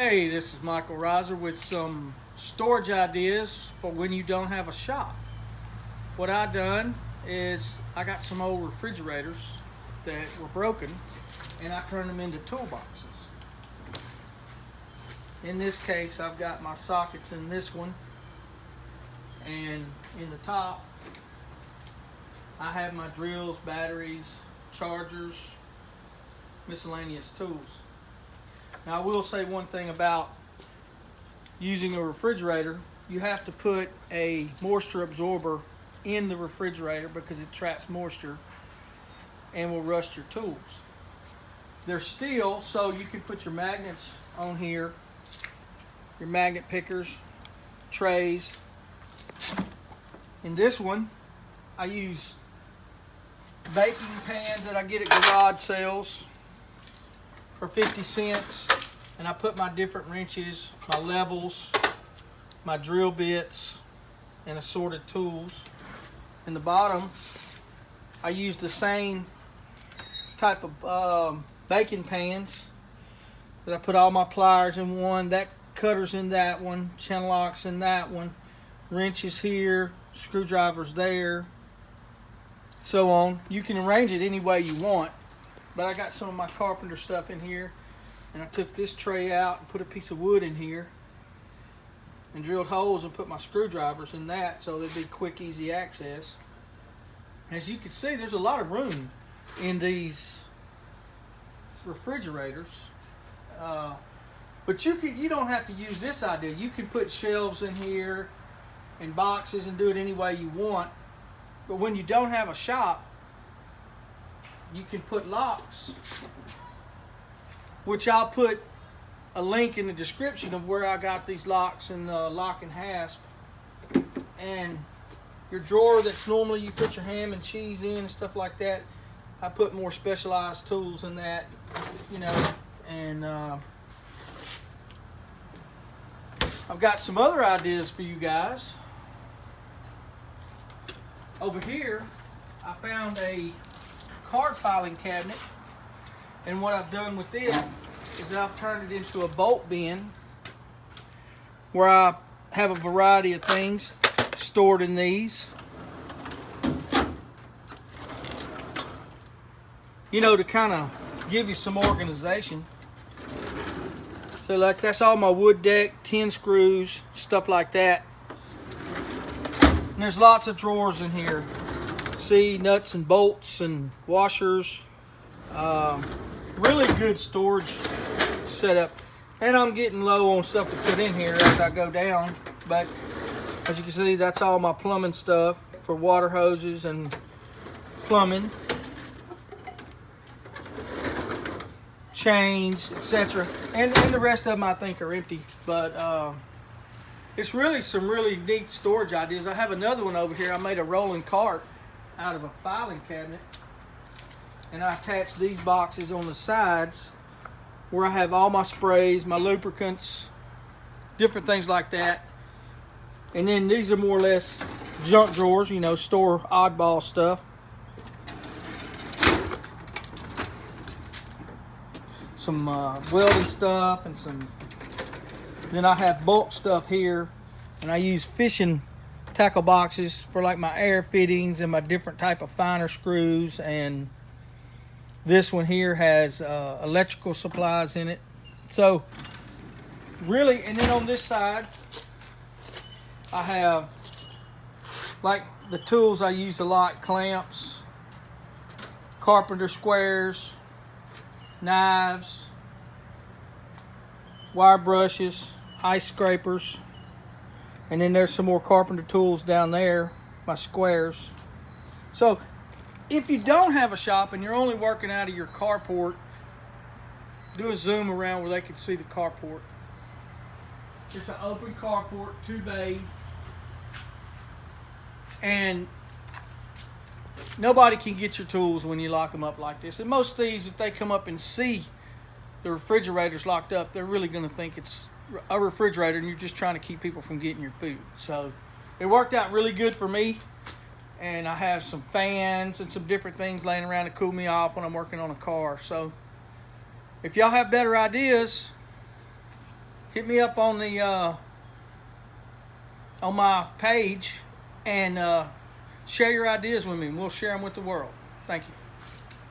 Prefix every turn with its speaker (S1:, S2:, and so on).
S1: Hey, this is Michael Reiser with some storage ideas for when you don't have a shop. What I done is I got some old refrigerators that were broken and I turned them into toolboxes. In this case, I've got my sockets in this one, and in the top I have my drills, batteries, chargers, miscellaneous tools. Now I will say one thing about using a refrigerator. You have to put a moisture absorber in the refrigerator because it traps moisture and will rust your tools. They're steel, so you can put your magnets on here, your magnet pickers, trays. In this one, I use baking pans that I get at garage sales for 50 cents, and I put my different wrenches, my levels, my drill bits, and assorted tools. In the bottom, I use the same type of baking pans that I put all my pliers in one, that cutters in that one, channel locks in that one, wrenches here, screwdrivers there, so on. You can arrange it any way you want. But I got some of my carpenter stuff in here, and I took this tray out and put a piece of wood in here and drilled holes and put my screwdrivers in that so there'd be quick, easy access. As you can see, there's a lot of room in these refrigerators. But you don't have to use this idea. You can put shelves in here and boxes and do it any way you want. But when you don't have a shop, you can put locks, which I'll put a link in the description of where I got these locks and lock and hasp. And your drawer that's normally you put your ham and cheese in and stuff like that, I put more specialized tools in that, and I've got some other ideas for you guys. Over here, I found a card filing cabinet, and what I've done with it is I've turned it into a bolt bin where I have a variety of things stored in these, to kind of give you some organization. So like that's all my wood deck, 10 screws, stuff like that. And there's lots of drawers in here. See, nuts and bolts and washers. Really good storage setup. And I'm getting low on stuff to put in here as I go down. But as you can see, that's all my plumbing stuff for water hoses and plumbing, chains, etc. And the rest of them I think are empty. But it's really some really neat storage ideas. I have another one over here. I made a rolling cart out of a filing cabinet, and I attached these boxes on the sides where I have all my sprays, my lubricants, different things like that. And then these are more or less junk drawers, store oddball stuff. Some welding stuff and then I have bulk stuff here, and I use fishing tackle boxes for like my air fittings and my different type of finer screws. And this one here has electrical supplies in it. So really, and then on this side I have like the tools I use a lot: clamps, carpenter squares, knives, wire brushes, ice scrapers. And then there's some more carpenter tools down there, my squares. So if you don't have a shop and you're only working out of your carport, do a zoom around where they can see the carport. It's an open carport, 2-bay. And nobody can get your tools when you lock them up like this. And most thieves, if they come up and see the refrigerator's locked up, they're really going to think it's a refrigerator and you're just trying to keep people from getting your food. So it worked out really good for me, and I have some fans and some different things laying around to cool me off when I'm working on a car. So if y'all have better ideas, hit me up on the on my page and share your ideas with me. We'll share them with the world. Thank you.